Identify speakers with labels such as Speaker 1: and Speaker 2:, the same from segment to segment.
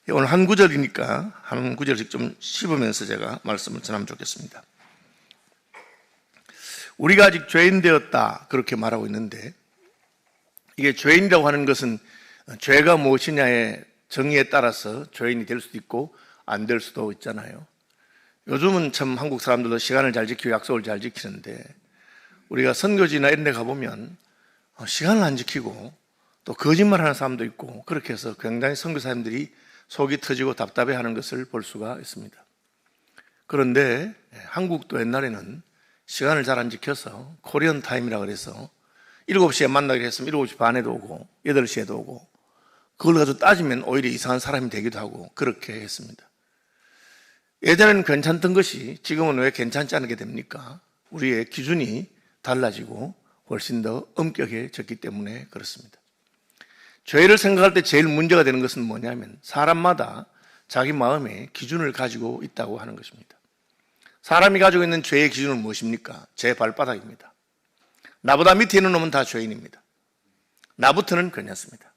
Speaker 1: 오늘 한 구절이니까 한 구절씩 좀 씹으면서 제가 말씀을 전하면 좋겠습니다. 우리가 아직 죄인 되었다 그렇게 말하고 있는데, 이게 죄인이라고 하는 것은 죄가 무엇이냐의 정의에 따라서 죄인이 될 수도 있고 안 될 수도 있잖아요. 요즘은 참 한국 사람들도 시간을 잘 지키고 약속을 잘 지키는데, 우리가 선교지나 이런 데 가보면 시간을 안 지키고 또 거짓말하는 사람도 있고, 그렇게 해서 굉장히 선교사님들이 속이 터지고 답답해하는 것을 볼 수가 있습니다. 그런데 한국도 옛날에는 시간을 잘 안 지켜서 코리안 타임이라고 그래서 7시에 만나기로 했으면 7시 반에도 오고 8시에도 오고, 그걸 가지고 따지면 오히려 이상한 사람이 되기도 하고 그렇게 했습니다. 예전에는 괜찮던 것이 지금은 왜 괜찮지 않게 됩니까? 우리의 기준이 달라지고 훨씬 더 엄격해졌기 때문에 그렇습니다. 죄를 생각할 때 제일 문제가 되는 것은 뭐냐면, 사람마다 자기 마음에 기준을 가지고 있다고 하는 것입니다. 사람이 가지고 있는 죄의 기준은 무엇입니까? 제 발바닥입니다. 나보다 밑에 있는 놈은 다 죄인입니다. 나부터는 괜찮습니다.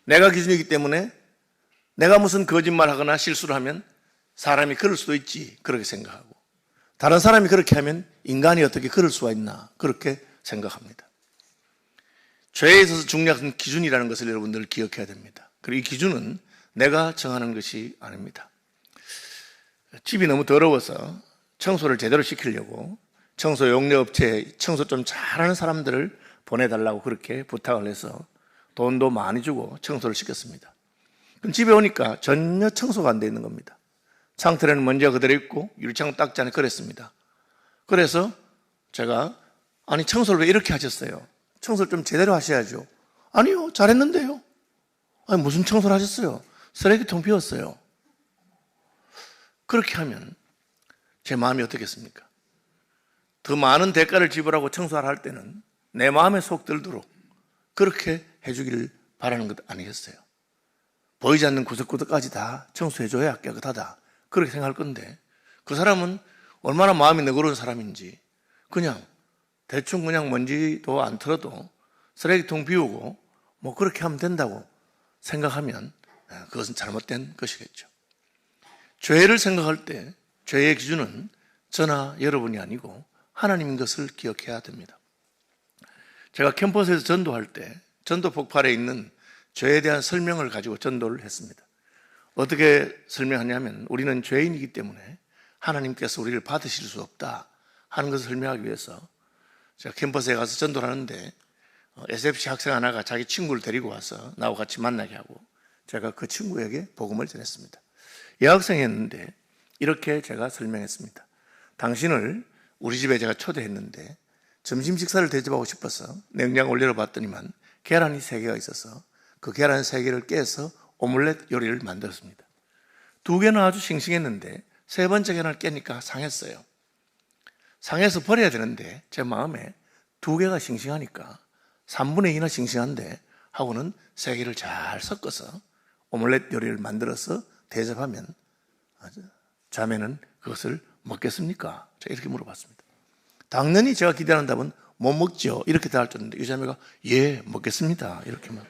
Speaker 1: 내가 기준이기 때문에 내가 무슨 거짓말하거나 실수를 하면 사람이 그럴 수도 있지 그렇게 생각하고, 다른 사람이 그렇게 하면 인간이 어떻게 그럴 수가 있나 그렇게 생각합니다. 죄에 있어서 중요한 기준이라는 것을 여러분들 기억해야 됩니다. 그리고 이 기준은 내가 정하는 것이 아닙니다. 집이 너무 더러워서 청소를 제대로 시키려고 청소 용역업체에 청소 좀 잘하는 사람들을 보내달라고 그렇게 부탁을 해서 돈도 많이 주고 청소를 시켰습니다. 그럼 집에 오니까 전혀 청소가 안 돼 있는 겁니다. 창틀에는 먼지가 그대로 있고 유리창 닦지 않게 그랬습니다. 그래서 제가, 아니 청소를 왜 이렇게 하셨어요? 청소를 좀 제대로 하셔야죠. 아니요, 잘했는데요. 아니 무슨 청소를 하셨어요? 쓰레기통 비웠어요. 그렇게 하면 제 마음이 어떻겠습니까? 더 많은 대가를 지불하고 청소를 할 때는 내 마음에 속 들도록 그렇게 해주기를 바라는 것 아니겠어요? 보이지 않는 구석구석까지 다 청소해줘야 깨끗하다 그렇게 생각할 건데, 그 사람은 얼마나 마음이 너그러운 사람인지 그냥 대충 그냥 먼지도 안 털어도 쓰레기통 비우고 뭐 그렇게 하면 된다고 생각하면 그것은 잘못된 것이겠죠. 죄를 생각할 때 죄의 기준은 저나 여러분이 아니고 하나님인 것을 기억해야 됩니다. 제가 캠퍼스에서 전도할 때 전도 폭발에 있는 죄에 대한 설명을 가지고 전도를 했습니다. 어떻게 설명하냐면, 우리는 죄인이기 때문에 하나님께서 우리를 받으실 수 없다 하는 것을 설명하기 위해서 제가 캠퍼스에 가서 전도를 하는데, SFC 학생 하나가 자기 친구를 데리고 와서 나하고 같이 만나게 하고 제가 그 친구에게 복음을 전했습니다. 여학생이었는데 이렇게 제가 설명했습니다. 당신을 우리 집에 제가 초대했는데 점심 식사를 대접하고 싶어서 냉장고를 열어봤더니만 계란이 3개가 있어서 그 계란 3개를 깨서 오믈렛 요리를 만들었습니다. 2개는 아주 싱싱했는데 3번째 계란을 깨니까 상했어요. 상해서 버려야 되는데 제 마음에 2개가 싱싱하니까 3분의 2나 싱싱한데 하고는 3개를 잘 섞어서 오믈렛 요리를 만들어서 대접하면 자매는 그것을 먹겠습니까? 제가 이렇게 물어봤습니다. 당연히 제가 기대하는 답은 못 먹죠 이렇게 대할 줄 알았는데, 이 자매가 예 먹겠습니다 이렇게만.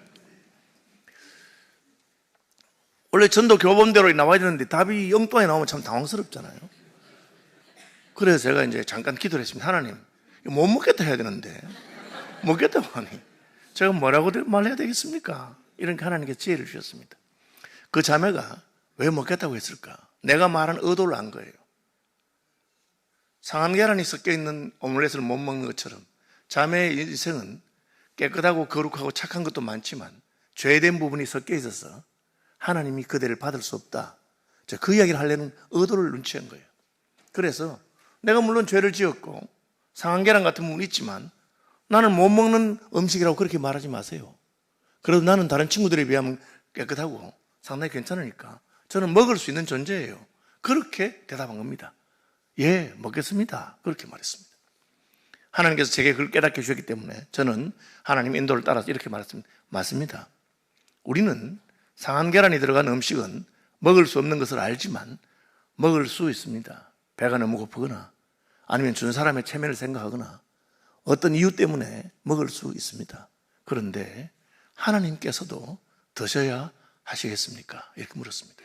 Speaker 1: 원래 전도 교본대로 나와야 되는데 답이 엉뚱하게 나오면 참 당황스럽잖아요. 그래서 제가 이제 잠깐 기도를 했습니다. 하나님, 못 먹겠다 해야 되는데 먹겠다고 하니 제가 뭐라고 말해야 되겠습니까? 이렇게 하나님께 지혜를 주셨습니다. 그 자매가 왜 먹겠다고 했을까? 내가 말한 의도를 안 거예요. 상한 계란이 섞여 있는 오믈렛을 못 먹는 것처럼 자매의 인생은 깨끗하고 거룩하고 착한 것도 많지만 죄된 부분이 섞여 있어서 하나님이 그대를 받을 수 없다. 그 이야기를 하려는 의도를 눈치챈 거예요. 그래서 내가 물론 죄를 지었고 상한 계란 같은 부분이 있지만 나는 못 먹는 음식이라고 그렇게 말하지 마세요. 그래도 나는 다른 친구들에 비하면 깨끗하고 상당히 괜찮으니까 저는 먹을 수 있는 존재예요. 그렇게 대답한 겁니다. 예, 먹겠습니다. 그렇게 말했습니다. 하나님께서 제게 그걸 깨닫게 해주셨기 때문에 저는 하나님의 인도를 따라서 이렇게 말했습니다. 맞습니다. 우리는 상한 계란이 들어간 음식은 먹을 수 없는 것을 알지만 먹을 수 있습니다. 배가 너무 고프거나 아니면 준 사람의 체면을 생각하거나 어떤 이유 때문에 먹을 수 있습니다. 그런데 하나님께서도 드셔야 하시겠습니까? 이렇게 물었습니다.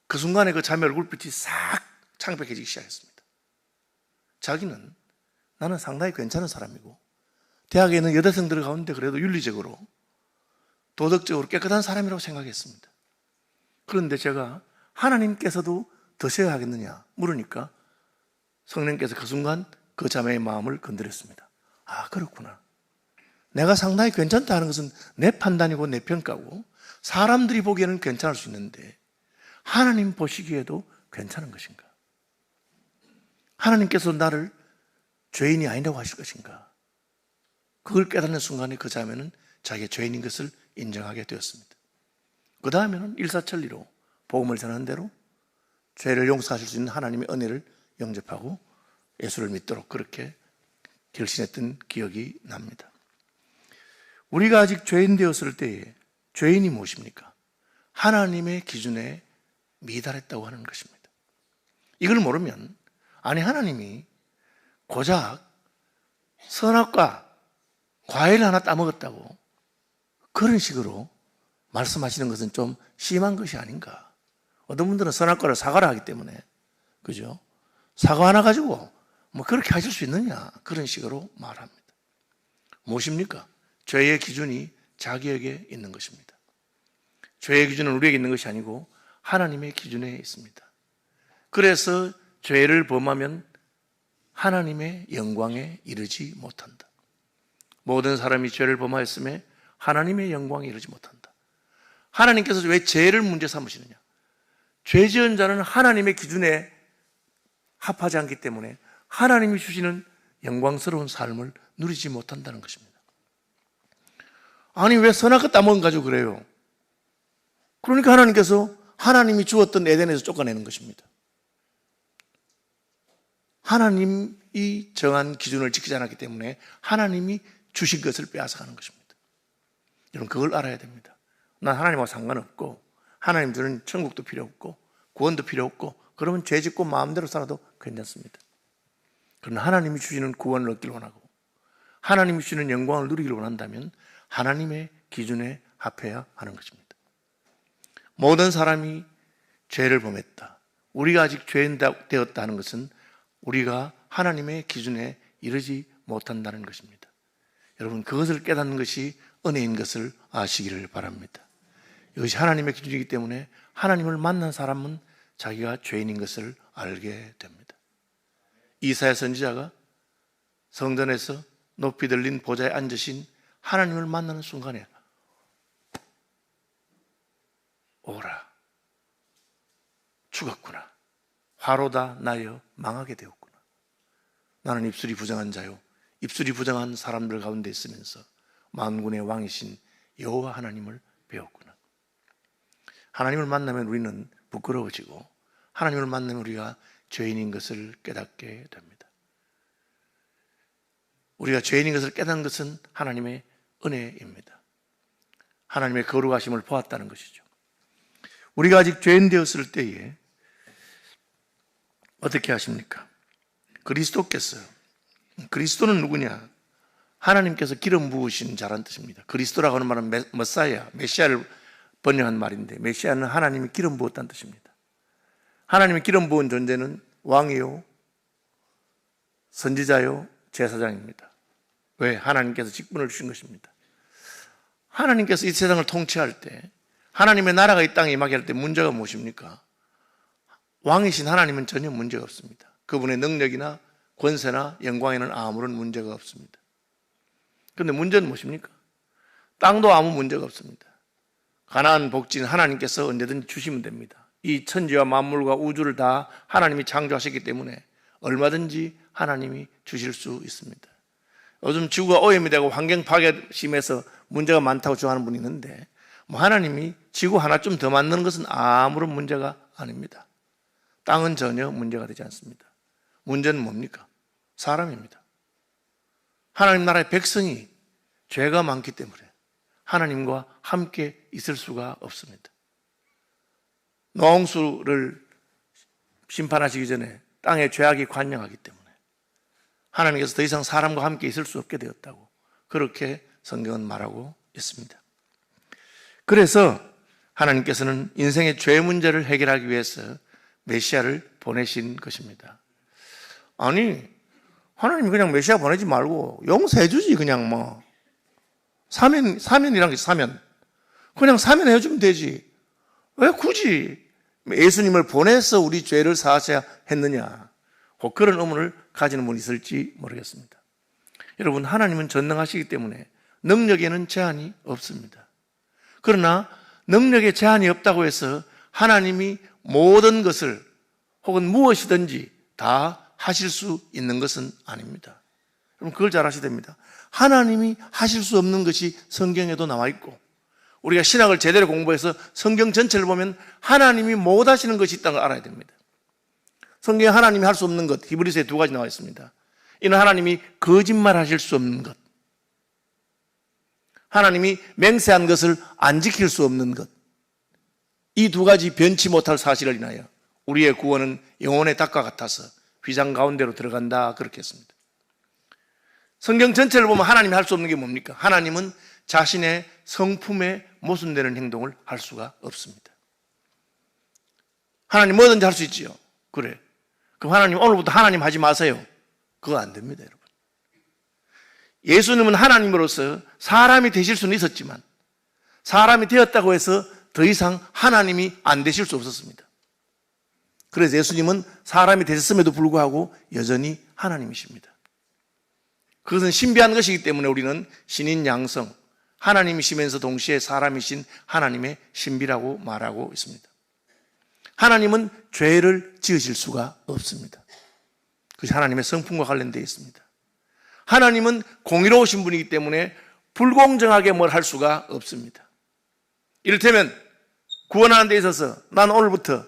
Speaker 1: 그 순간에 그 자매 얼굴빛이 싹 창백해지기 시작했습니다. 자기는 나는 상당히 괜찮은 사람이고 대학에 있는 여대생들 가운데 그래도 윤리적으로 도덕적으로 깨끗한 사람이라고 생각했습니다. 그런데 제가 하나님께서도 드셔야 하겠느냐 물으니까 성령께서 그 순간 그 자매의 마음을 건드렸습니다. 아, 그렇구나. 내가 상당히 괜찮다 하는 것은 내 판단이고 내 평가고 사람들이 보기에는 괜찮을 수 있는데 하나님 보시기에도 괜찮은 것인가? 하나님께서 나를 죄인이 아니라고 하실 것인가? 그걸 깨닫는 순간에 그 자매는 자기의 죄인인 것을 인정하게 되었습니다. 그 다음에는 일사천리로 복음을 전하는 대로 죄를 용서하실 수 있는 하나님의 은혜를 영접하고 예수를 믿도록 그렇게 결심했던 기억이 납니다. 우리가 아직 죄인 되었을 때에 죄인이 무엇입니까? 하나님의 기준에 미달했다고 하는 것입니다. 이걸 모르면 아니 하나님이 고작 선악과 과일 하나 따먹었다고 그런 식으로 말씀하시는 것은 좀 심한 것이 아닌가. 어떤 분들은 선악과를 사과를 하기 때문에 그죠? 사과 하나 가지고 뭐 그렇게 하실 수 있느냐 그런 식으로 말합니다. 무엇입니까? 죄의 기준이 자기에게 있는 것입니다. 죄의 기준은 우리에게 있는 것이 아니고 하나님의 기준에 있습니다. 그래서 죄를 범하면 하나님의 영광에 이르지 못한다. 모든 사람이 죄를 범하였음에 하나님의 영광에 이르지 못한다. 하나님께서 왜 죄를 문제 삼으시느냐? 죄 지은 자는 하나님의 기준에 합하지 않기 때문에 하나님이 주시는 영광스러운 삶을 누리지 못한다는 것입니다. 아니 왜 선악과 따먹은 가지고 그래요? 그러니까 하나님께서 하나님이 주었던 에덴에서 쫓아내는 것입니다. 하나님이 정한 기준을 지키지 않았기 때문에 하나님이 주신 것을 빼앗아가는 것입니다. 여러분 그걸 알아야 됩니다. 난 하나님하고 상관없고 하나님 주는 천국도 필요 없고 구원도 필요 없고 그러면 죄 짓고 마음대로 살아도 괜찮습니다. 그러나 하나님이 주시는 구원을 얻기를 원하고 하나님이 주시는 영광을 누리기를 원한다면 하나님의 기준에 합해야 하는 것입니다. 모든 사람이 죄를 범했다. 우리가 아직 죄인 되었다 하는 것은 우리가 하나님의 기준에 이르지 못한다는 것입니다. 여러분 그것을 깨닫는 것이 은혜인 것을 아시기를 바랍니다. 이것이 하나님의 기준이기 때문에 하나님을 만난 사람은 자기가 죄인인 것을 알게 됩니다. 이사야 선지자가 성전에서 높이 들린 보좌에 앉으신 하나님을 만나는 순간에 오라 죽었구나 화로다 나여 망하게 되었구나. 나는 입술이 부정한 자요 입술이 부정한 사람들 가운데 있으면서 만군의 왕이신 여호와 하나님을 배웠구나. 하나님을 만나면 우리는 부끄러워지고 하나님을 만나면 우리가 죄인인 것을 깨닫게 됩니다. 우리가 죄인인 것을 깨닫는 것은 하나님의 은혜입니다. 하나님의 거룩하심을 보았다는 것이죠. 우리가 아직 죄인 되었을 때에 어떻게 하십니까? 그리스도는 누구냐? 하나님께서 기름 부으신 자란 뜻입니다. 그리스도라고 하는 말은 메사야, 메시아를 번역한 말인데 메시아는 하나님이 기름 부었다는 뜻입니다. 하나님이 기름 부은 존재는 왕이요, 선지자요, 제사장입니다. 왜? 하나님께서 직분을 주신 것입니다. 하나님께서 이 세상을 통치할 때 하나님의 나라가 이 땅에 임하게 할 때 문제가 무엇입니까? 왕이신 하나님은 전혀 문제가 없습니다. 그분의 능력이나 권세나 영광에는 아무런 문제가 없습니다. 그런데 문제는 무엇입니까? 땅도 아무 문제가 없습니다. 가나안 복지는 하나님께서 언제든지 주시면 됩니다. 이 천지와 만물과 우주를 다 하나님이 창조하셨기 때문에 얼마든지 하나님이 주실 수 있습니다. 요즘 지구가 오염이 되고 환경 파괴 심해서 문제가 많다고 주장하는 분이 있는데 하나님이 지구 하나쯤 더 만드는 것은 아무런 문제가 아닙니다. 땅은 전혀 문제가 되지 않습니다. 문제는 뭡니까? 사람입니다. 하나님 나라의 백성이 죄가 많기 때문에 하나님과 함께 있을 수가 없습니다. 노홍수를 심판하시기 전에 땅에 죄악이 관영하기 때문에 하나님께서 더 이상 사람과 함께 있을 수 없게 되었다고 그렇게 성경은 말하고 있습니다. 그래서 하나님께서는 인생의 죄 문제를 해결하기 위해서 메시아를 보내신 것입니다. 아니, 하나님이 그냥 메시아 보내지 말고 용서해 주지. 그냥 뭐 사면이란 게 사면. 그냥 사면해 주면 되지. 왜 굳이 예수님을 보내서 우리 죄를 사하셔야 했느냐. 혹 그런 의문을 가지는 분이 있을지 모르겠습니다. 여러분, 하나님은 전능하시기 때문에 능력에는 제한이 없습니다. 그러나 능력에 제한이 없다고 해서 하나님이 모든 것을 혹은 무엇이든지 다 하실 수 있는 것은 아닙니다. 여러분, 그걸 잘 아셔야 됩니다. 하나님이 하실 수 없는 것이 성경에도 나와 있고, 우리가 신학을 제대로 공부해서 성경 전체를 보면 하나님이 못 하시는 것이 있다는 걸 알아야 됩니다. 성경에 하나님이 할 수 없는 것, 히브리서에 2가지 나와 있습니다. 이는 하나님이 거짓말 하실 수 없는 것, 하나님이 맹세한 것을 안 지킬 수 없는 것, 이 2가지 변치 못할 사실을 인하여 우리의 구원은 영혼의 닭과 같아서 휘장 가운데로 들어간다, 그렇게 했습니다. 성경 전체를 보면 하나님이 할 수 없는 게 뭡니까? 하나님은 자신의 성품에 모순되는 행동을 할 수가 없습니다. 하나님 뭐든지 할 수 있지요. 그래. 그럼 하나님 오늘부터 하나님 하지 마세요. 그거 안 됩니다, 여러분. 예수님은 하나님으로서 사람이 되실 수는 있었지만 사람이 되었다고 해서 더 이상 하나님이 안 되실 수 없었습니다. 그래서 예수님은 사람이 되셨음에도 불구하고 여전히 하나님이십니다. 그것은 신비한 것이기 때문에 우리는 신인 양성, 하나님이시면서 동시에 사람이신 하나님의 신비라고 말하고 있습니다. 하나님은 죄를 지으실 수가 없습니다. 그것이 하나님의 성품과 관련되어 있습니다. 하나님은 공의로우신 분이기 때문에 불공정하게 뭘 할 수가 없습니다. 이를테면 구원하는 데 있어서 난 오늘부터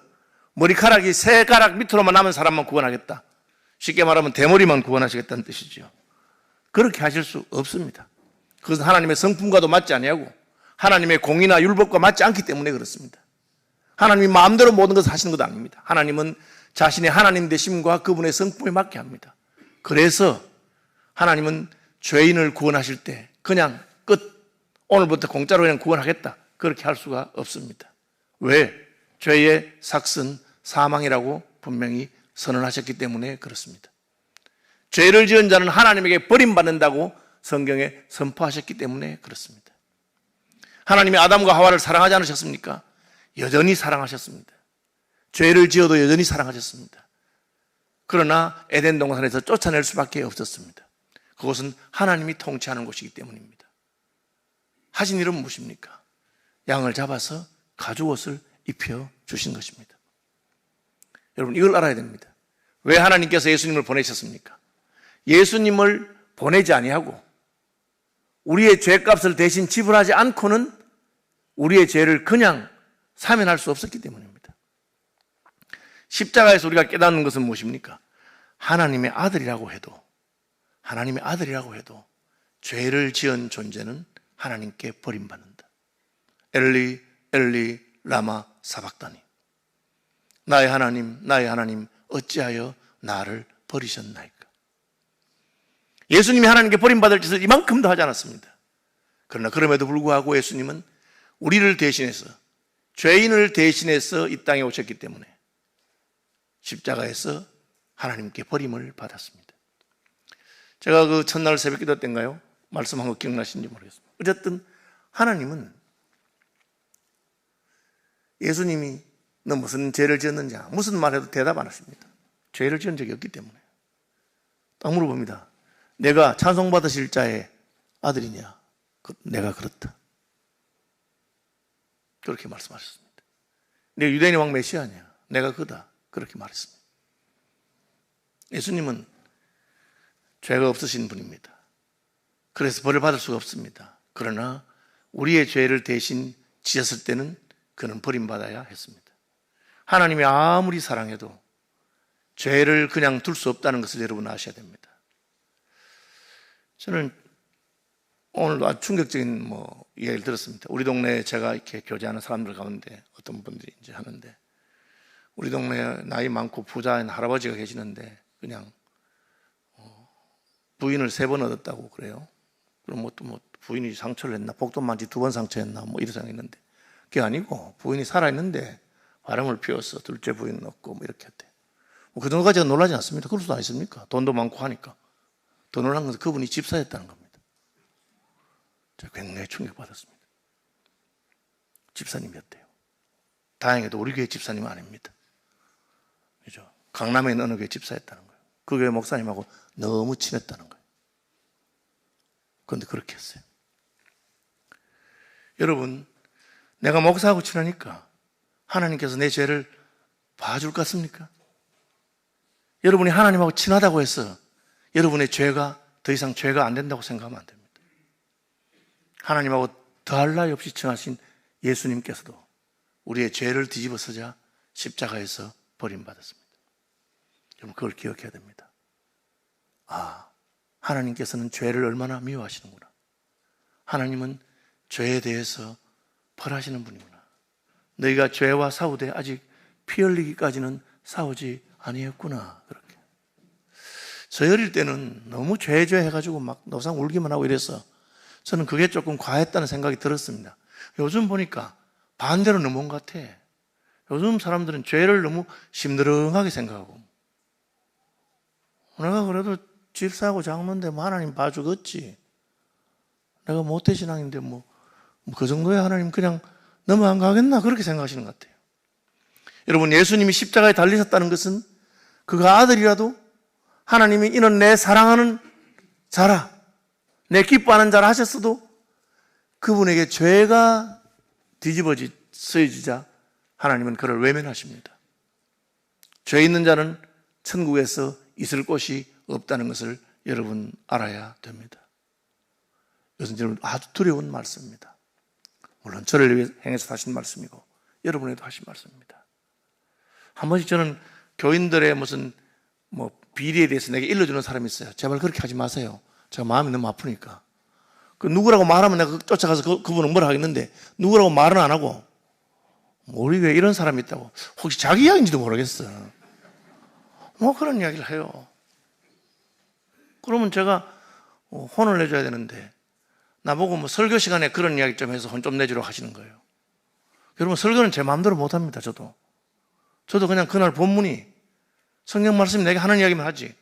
Speaker 1: 머리카락이 3가락 밑으로만 남은 사람만 구원하겠다. 쉽게 말하면 대머리만 구원하시겠다는 뜻이죠. 그렇게 하실 수 없습니다. 그것은 하나님의 성품과도 맞지 아니하고 하나님의 공의나 율법과 맞지 않기 때문에 그렇습니다. 하나님이 마음대로 모든 것을 하시는 것도 아닙니다. 하나님은 자신의 하나님 되심과 그분의 성품에 맞게 합니다. 그래서 하나님은 죄인을 구원하실 때 그냥 끝, 오늘부터 공짜로 그냥 구원하겠다, 그렇게 할 수가 없습니다. 왜? 죄의 삭은 사망이라고 분명히 선언하셨기 때문에 그렇습니다. 죄를 지은 자는 하나님에게 버림받는다고 성경에 선포하셨기 때문에 그렇습니다. 하나님이 아담과 하와를 사랑하지 않으셨습니까? 여전히 사랑하셨습니다. 죄를 지어도 여전히 사랑하셨습니다. 그러나 에덴 동산에서 쫓아낼 수밖에 없었습니다. 그것은 하나님이 통치하는 곳이기 때문입니다. 하신 일은 무엇입니까? 양을 잡아서 가죽옷을 입혀 주신 것입니다. 여러분, 이걸 알아야 됩니다. 왜 하나님께서 예수님을 보내셨습니까? 예수님을 보내지 아니하고 우리의 죄값을 대신 지불하지 않고는 우리의 죄를 그냥 사면할 수 없었기 때문입니다. 십자가에서 우리가 깨닫는 것은 무엇입니까? 하나님의 아들이라고 해도 죄를 지은 존재는 하나님께 버림받는다. 엘리 엘리 라마 사박다니, 나의 하나님 어찌하여 나를 버리셨나이까. 예수님이 하나님께 버림받을 짓을 이만큼도 하지 않았습니다. 그러나 그럼에도 불구하고 예수님은 우리를 대신해서, 죄인을 대신해서 이 땅에 오셨기 때문에 십자가에서 하나님께 버림을 받았습니다. 제가 그 첫날 새벽 기도 때인가요? 말씀한 거 기억나시는지 모르겠습니다. 어쨌든 하나님은 예수님이 너 무슨 죄를 지었는지, 무슨 말해도 대답 안 하십니다. 죄를 지은 적이 없기 때문에. 딱 물어봅니다. 내가 찬송받으실 자의 아들이냐? 내가 그렇다. 그렇게 말씀하셨습니다. 내가 유대인의 왕 메시아냐? 내가 그다. 그렇게 말했습니다. 예수님은 죄가 없으신 분입니다. 그래서 벌을 받을 수가 없습니다. 그러나 우리의 죄를 대신 지었을 때는 그는 버림받아야 했습니다. 하나님이 아무리 사랑해도 죄를 그냥 둘 수 없다는 것을 여러분 아셔야 됩니다. 저는 오늘도 아주 충격적인 이야기를 들었습니다. 우리 동네에 제가 이렇게 교제하는 사람들 가운데 어떤 분들이 이제 하는데, 우리 동네에 나이 많고 부자인 할아버지가 계시는데 그냥 부인을 3번 얻었다고 그래요. 그럼 부인이 상처를 했나, 복돈 만지 2번 상처했나 이런 생각이 있는데, 그게 아니고 부인이 살아있는데 바람을 피워서 둘째 부인 넣고 뭐 이렇게 했대. 그 정도까지 제가 놀라지 않습니다. 그럴 수도 아니습니까? 돈도 많고 하니까. 더 놀란 것은 그분이 집사였다는 겁니다. 제가 굉장히 충격받았습니다. 집사님이었대요. 다행히도 우리 교회 집사님은 아닙니다. 그죠? 강남에 있는 어느 교회 집사였다는 거예요. 그 교회 목사님하고 너무 친했다는 거예요. 그런데 그렇게 했어요. 여러분, 내가 목사하고 친하니까 하나님께서 내 죄를 봐줄 것 같습니까? 여러분이 하나님하고 친하다고 해서 여러분의 죄가 더 이상 죄가 안 된다고 생각하면 안 됩니다. 하나님하고 더할 나위 없이 친하신 예수님께서도 우리의 죄를 뒤집어 쓰자 십자가에서 버림받았습니다. 여러분, 그걸 기억해야 됩니다. 아, 하나님께서는 죄를 얼마나 미워하시는구나. 하나님은 죄에 대해서 벌하시는 분이구나. 너희가 죄와 싸우되 아직 피 흘리기까지는 싸우지 아니했구나. 그렇게. 저희 어릴 때는 너무 죄 해가지고 막 노상 울기만 하고 이래서 저는 그게 조금 과했다는 생각이 들었습니다. 요즘 보니까 반대로 넘어온 것 같아. 요즘 사람들은 죄를 너무 심드렁하게 생각하고, 내가 그래도 집사하고 장로인데 뭐 하나님 봐주겠지. 내가 모태신앙인데 뭐 그 정도에 하나님 그냥 넘어 안 가겠나, 그렇게 생각하시는 것 같아요. 여러분, 예수님이 십자가에 달리셨다는 것은 그가 아들이라도 하나님이 이는 내 사랑하는 자라, 내 기뻐하는 자라 하셨어도 그분에게 죄가 뒤집어지자 하나님은 그를 외면하십니다. 죄 있는 자는 천국에서 있을 곳이 없다는 것을 여러분 알아야 됩니다. 이것은 여러분 아주 두려운 말씀입니다. 물론 저를 위해 행해서 하신 말씀이고 여러분에도 하신 말씀입니다. 한 번씩 저는 교인들의 무슨 비리에 대해서 내게 일러주는 사람이 있어요. 제발 그렇게 하지 마세요. 제가 마음이 너무 아프니까. 그 누구라고 말하면 내가 쫓아가서 그분은 뭐라 하겠는데, 누구라고 말은 안 하고, 우리 왜 이런 사람이 있다고. 혹시 자기 이야기인지도 모르겠어. 그런 이야기를 해요. 그러면 제가 혼을 내줘야 되는데, 나보고 설교 시간에 그런 이야기 좀 해서 혼 좀 내주러 하시는 거예요. 여러분, 설교는 제 마음대로 못 합니다. 저도 그냥 그날 본문이 성경 말씀이 내게 하는 이야기만 하지,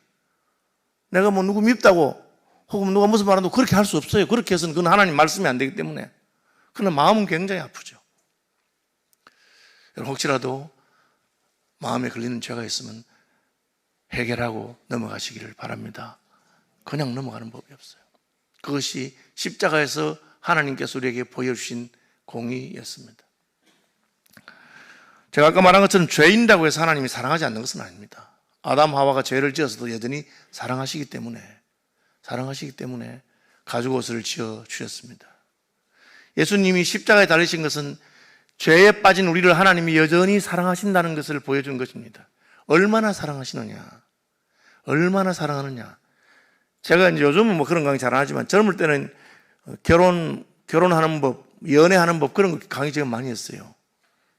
Speaker 1: 내가 누구 밉다고 혹은 누가 무슨 말한다고 그렇게 할 수 없어요. 그렇게 해서는 그건 하나님 말씀이 안 되기 때문에. 그러나 마음은 굉장히 아프죠. 여러분, 혹시라도 마음에 걸리는 죄가 있으면 해결하고 넘어가시기를 바랍니다. 그냥 넘어가는 법이 없어요. 그것이 십자가에서 하나님께서 우리에게 보여주신 공의였습니다. 제가 아까 말한 것처럼 죄인다고 해서 하나님이 사랑하지 않는 것은 아닙니다. 아담 하와가 죄를 지어서도 여전히 사랑하시기 때문에 가죽 옷을 지어 주셨습니다. 예수님이 십자가에 달리신 것은 죄에 빠진 우리를 하나님이 여전히 사랑하신다는 것을 보여준 것입니다. 얼마나 사랑하시느냐, 얼마나 사랑하느냐. 제가 이제 요즘은 그런 강의 잘 안 하지만 젊을 때는 결혼하는 법, 연애하는 법, 그런 거 강의 제가 많이 했어요.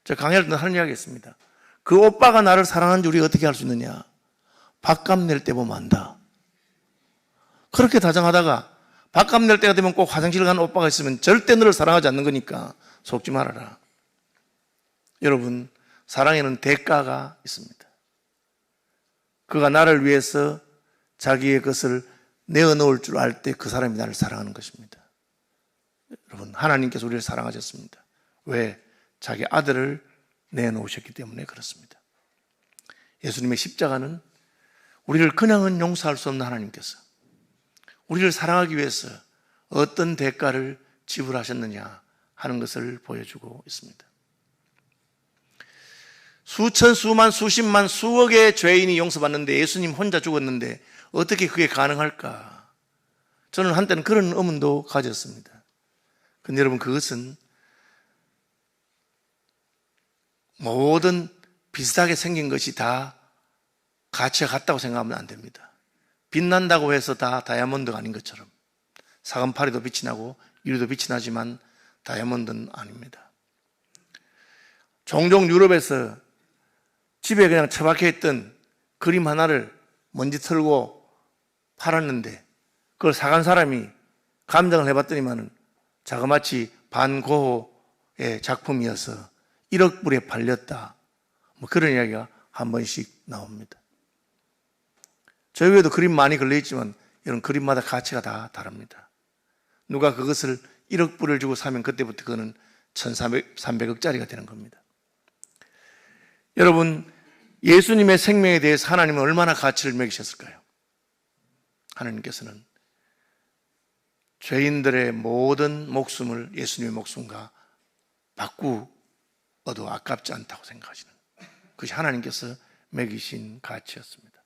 Speaker 1: 제가 강의할 때 하는 이야기 했습니다. 그 오빠가 나를 사랑하는지 우리가 어떻게 할 수 있느냐? 밥값 낼 때 보면 안다. 그렇게 다정하다가 밥값 낼 때가 되면 꼭 화장실 가는 오빠가 있으면 절대 너를 사랑하지 않는 거니까 속지 말아라. 여러분, 사랑에는 대가가 있습니다. 그가 나를 위해서 자기의 것을 내어놓을 줄 알 때 그 사람이 나를 사랑하는 것입니다. 여러분, 하나님께서 우리를 사랑하셨습니다. 왜? 자기 아들을 내놓으셨기 때문에 그렇습니다. 예수님의 십자가는 우리를 그냥은 용서할 수 없는 하나님께서 우리를 사랑하기 위해서 어떤 대가를 지불하셨느냐 하는 것을 보여주고 있습니다. 수천, 수만, 수십만, 수억의 죄인이 용서받는데 예수님 혼자 죽었는데 어떻게 그게 가능할까? 저는 한때는 그런 의문도 가졌습니다. 근데 여러분, 그것은 모든 비슷하게 생긴 것이 다 가치가 같다고 생각하면 안 됩니다. 빛난다고 해서 다 다이아몬드가 아닌 것처럼 사금파리도 빛이 나고 유리도 빛이 나지만 다이아몬드는 아닙니다. 종종 유럽에서 집에 그냥 처박혀 있던 그림 하나를 먼지 털고 팔았는데 그걸 사간 사람이 감정을 해봤더니만은 자그마치 반고호 작품이어서 1억 불에 팔렸다. 뭐 그런 이야기가 한 번씩 나옵니다. 저희 외에도 그림 많이 걸려있지만 이런 그림마다 가치가 다 다릅니다. 누가 그것을 1억 불을 주고 사면 그때부터 그거는 1,300억짜리가 되는 겁니다. 여러분, 예수님의 생명에 대해서 하나님은 얼마나 가치를 매기셨을까요? 하나님께서는 죄인들의 모든 목숨을 예수님의 목숨과 바꾸어도 아깝지 않다고 생각하시는, 그것이 하나님께서 매기신 가치였습니다.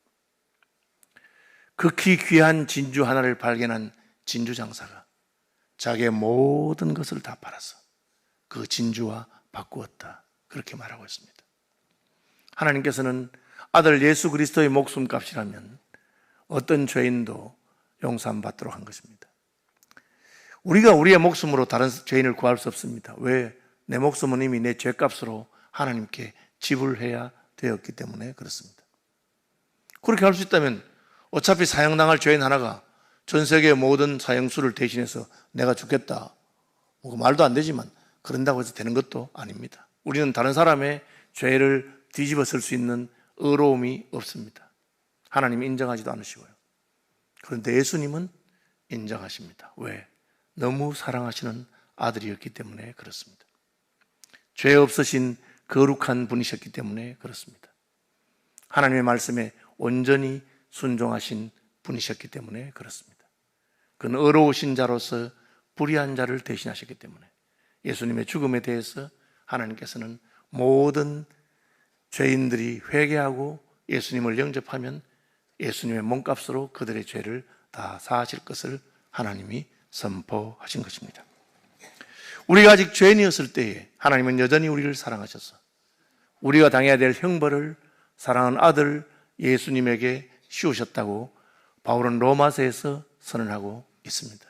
Speaker 1: 극히 귀한 진주 하나를 발견한 진주 장사가 자기의 모든 것을 다 팔아서 그 진주와 바꾸었다, 그렇게 말하고 있습니다. 하나님께서는 아들 예수 그리스도의 목숨값이라면 어떤 죄인도 용서받도록 한 것입니다. 우리가 우리의 목숨으로 다른 죄인을 구할 수 없습니다. 왜? 내 목숨은 이미 내 죄값으로 하나님께 지불해야 되었기 때문에 그렇습니다. 그렇게 할 수 있다면 어차피 사형당할 죄인 하나가 전 세계의 모든 사형수를 대신해서 내가 죽겠다, 뭐 말도 안 되지만 그런다고 해서 되는 것도 아닙니다. 우리는 다른 사람의 죄를 뒤집어 쓸 수 있는 의로움이 없습니다. 하나님이 인정하지도 않으시고요. 그런데 예수님은 인정하십니다. 왜? 너무 사랑하시는 아들이었기 때문에 그렇습니다. 죄 없으신 거룩한 분이셨기 때문에 그렇습니다. 하나님의 말씀에 온전히 순종하신 분이셨기 때문에 그렇습니다. 그는 의로우신 자로서 불의한 자를 대신하셨기 때문에 예수님의 죽음에 대해서 하나님께서는 모든 죄인들이 회개하고 예수님을 영접하면 예수님의 몸값으로 그들의 죄를 다 사하실 것을 하나님이 선포하신 것입니다. 우리가 아직 죄인이었을 때에 하나님은 여전히 우리를 사랑하셔서 우리가 당해야 될 형벌을 사랑하는 아들 예수님에게 씌우셨다고 바울은 로마서에서 선언하고 있습니다.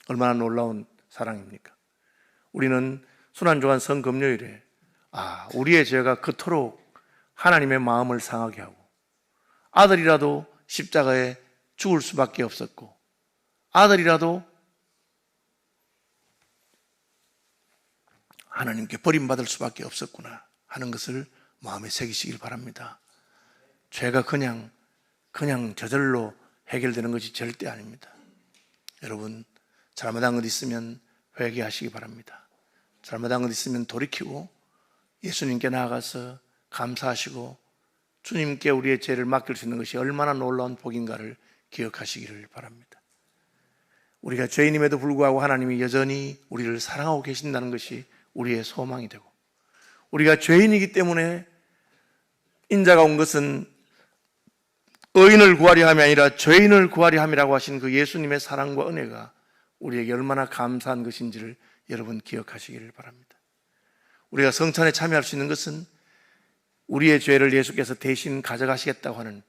Speaker 1: 얼마나 놀라운 사랑입니까? 우리는 순환주간 성금요일에 우리의 죄가 그토록 하나님의 마음을 상하게 하고 아들이라도 십자가에 죽을 수밖에 없었고 아들이라도 하나님께 버림받을 수밖에 없었구나 하는 것을 마음에 새기시길 바랍니다. 죄가 그냥 저절로 해결되는 것이 절대 아닙니다. 여러분, 잘못한 것 있으면 회개하시기 바랍니다. 잘못한 것 있으면 돌이키고 예수님께 나아가서 감사하시고 주님께 우리의 죄를 맡길 수 있는 것이 얼마나 놀라운 복인가를 기억하시기를 바랍니다. 우리가 죄인임에도 불구하고 하나님이 여전히 우리를 사랑하고 계신다는 것이 우리의 소망이 되고, 우리가 죄인이기 때문에 인자가 온 것은 의인을 구하려 함이 아니라 죄인을 구하려 함이라고 하신 그 예수님의 사랑과 은혜가 우리에게 얼마나 감사한 것인지를 여러분 기억하시기를 바랍니다. 우리가 성찬에 참여할 수 있는 것은 우리의 죄를 예수께서 대신 가져가시겠다고 하는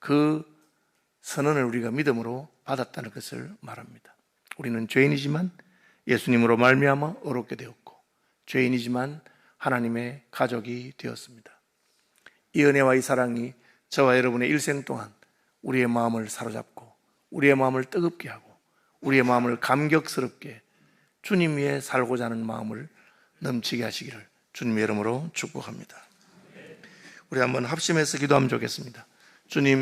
Speaker 1: 그 선언을 우리가 믿음으로 받았다는 것을 말합니다. 우리는 죄인이지만 예수님으로 말미암아 의롭게 되었고 죄인이지만 하나님의 가족이 되었습니다. 이 은혜와 이 사랑이 저와 여러분의 일생 동안 우리의 마음을 사로잡고 우리의 마음을 뜨겁게 하고 우리의 마음을 감격스럽게 주님 위에 살고자 하는 마음을 넘치게 하시기를 주님의 이름으로 축복합니다. 우리 한번 합심해서 기도하면 좋겠습니다. 주님,